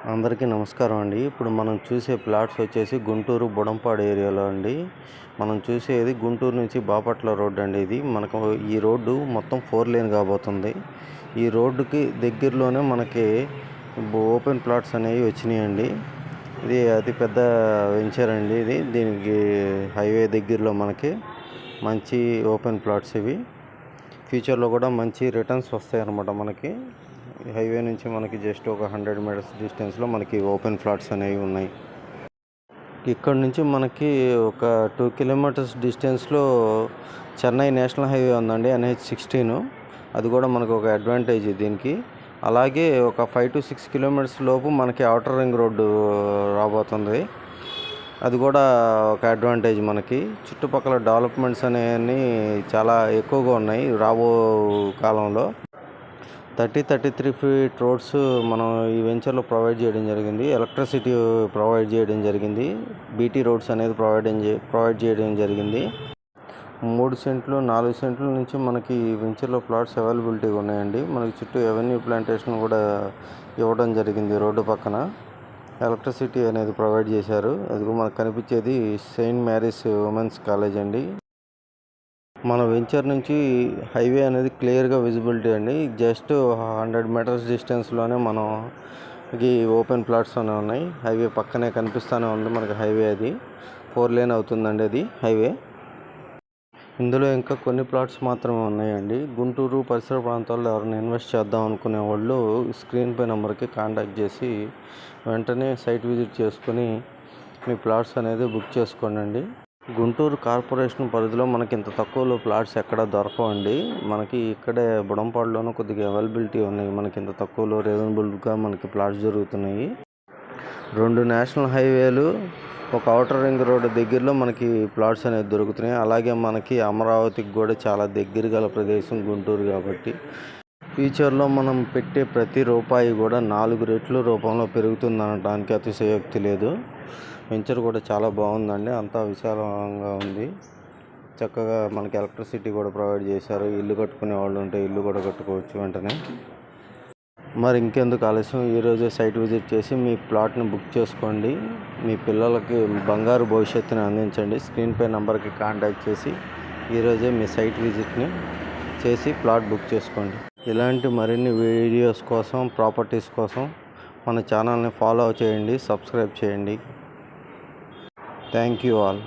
అందరికీ నమస్కారం అండి. ఇప్పుడు మనం చూసే ప్లాట్స్ వచ్చేసి గుంటూరు బుడంపాడు ఏరియాలో అండి. మనం చూసేది గుంటూరు నుంచి బాపట్ల రోడ్ అండి. ఇది మనకు ఈ రోడ్డు మొత్తం 4 లేన్ కాబోతుంది. ఈ రోడ్డుకి దగ్గరలోనే మనకి ఓపెన్ ప్లాట్స్ అనేవి వచ్చినాయండి. ఇది అతి పెద్ద వెంచర్ అండి. దీనికి హైవే దగ్గరలో మనకి మంచి ఓపెన్ ప్లాట్స్ ఇవి. ఫ్యూచర్లో కూడా మంచి రిటర్న్స్ వస్తాయి అన్నమాట. మనకి హైవే నుంచి మనకి జస్ట్ ఒక 100 మీటర్స్ డిస్టెన్స్లో మనకి ఓపెన్ ఫ్లాట్స్ అనేవి ఉన్నాయి. ఇక్కడ నుంచి మనకి ఒక 2 కిలోమీటర్స్ డిస్టెన్స్లో చెన్నై నేషనల్ హైవే ఉందండి, NH16. అది కూడా మనకు ఒక అడ్వాంటేజ్ దీనికి. అలాగే ఒక 5 to 6 కిలోమీటర్స్ లోపు మనకి ఔటర్ రింగ్ రోడ్డు రాబోతుంది. అది కూడా ఒక అడ్వాంటేజ్ మనకి. చుట్టుపక్కల డెవలప్మెంట్స్ అనేవి చాలా ఎక్కువగా ఉన్నాయి రాబో కాలంలో. 33 feet రోడ్స్ మనం ఈ వెంచర్లో ప్రొవైడ్ చేయడం జరిగింది. ఎలక్ట్రిసిటీ ప్రొవైడ్ చేయడం జరిగింది. బీటీ రోడ్స్ అనేది ప్రొవైడ్ చేయడం జరిగింది. 3 సెంట్లు 4 సెంట్ల నుంచి మనకి ఈ వెంచర్లో ప్లాట్స్ అవైలబిలిటీ ఉన్నాయండి. మనకి చుట్టూ ఎవెన్యూ ప్లాంటేషన్ కూడా ఇవ్వడం జరిగింది. రోడ్డు పక్కన ఎలక్ట్రిసిటీ అనేది ప్రొవైడ్ చేశారు. అది మనకు కనిపించేది సెయింట్ మేరీస్ ఉమెన్స్ కాలేజ్ అండి. మన వెంచర్ నుంచి హైవే అనేది క్లియర్గా విజిబిలిటీ అండి. జస్ట్ 100 మీటర్స్ డిస్టెన్స్లోనే మనకి ఓపెన్ ప్లాట్స్ అనే ఉన్నాయి. హైవే పక్కనే కనిపిస్తూనే ఉంది మనకి హైవే. అది 4 లేన్ అవుతుందండి అది హైవే. ఇందులో ఇంకా కొన్ని ప్లాట్స్ మాత్రమే ఉన్నాయండి. గుంటూరు పరిసర ప్రాంతాల్లో ఎవరైనా ఇన్వెస్ట్ చేద్దాం అనుకునే వాళ్ళు స్క్రీన్ పై నెంబర్కి కాంటాక్ట్ చేసి వెంటనే సైట్ విజిట్ చేసుకొని మీ ప్లాట్స్ అనేది బుక్ చేసుకోండి. గుంటూరు కార్పొరేషన్ పరిధిలో మనకి ఇంత తక్కువలో ప్లాట్స్ ఎక్కడ దొరకవండి. మనకి ఇక్కడే బుడంపాడులోనూ కొద్దిగా అవైలబిలిటీ ఉన్నాయి. మనకి ఇంత తక్కువలో రీజనబుల్గా మనకి ప్లాట్స్ జరుగుతున్నాయి. 2 నేషనల్ హైవేలు, ఒక ఔటర్ రింగ్ రోడ్ దగ్గరలో మనకి ప్లాట్స్ అనేది దొరుకుతున్నాయి. అలాగే మనకి అమరావతికి కూడా చాలా దగ్గర గల ప్రదేశం గుంటూరు కాబట్టి ఫ్యూచర్లో మనం పెట్టే ప్రతి రూపాయి కూడా 4 రెట్ల రూపంలో పెరుగుతుందనడానికి అతిశయోక్తి లేదు. వెంచర్ కూడా చాలా బాగుందండి. అంతా విశాలంగా ఉంది. చక్కగా మనకి ఎలక్ట్రిసిటీ కూడా ప్రొవైడ్ చేశారు. ఇల్లు కట్టుకునే వాళ్ళు ఉంటే ఇల్లు కూడా కట్టుకోవచ్చు వెంటనే. మరి ఇంకెందుకు ఆలస్యం, ఈరోజే సైట్ విజిట్ చేసి మీ ప్లాట్ని బుక్ చేసుకోండి. మీ పిల్లలకి బంగారు భవిష్యత్తుని అందించండి. స్క్రీన్ పై నెంబర్కి కాంటాక్ట్ చేసి ఈరోజే మీ సైట్ విజిట్ని చేసి ప్లాట్ బుక్ చేసుకోండి. ఇలాంటి మరిన్ని వీడియోస్ కోసం, ప్రాపర్టీస్ కోసం మన ఛానల్ని ఫాలో చేయండి, సబ్స్క్రైబ్ చేయండి. Thank you all.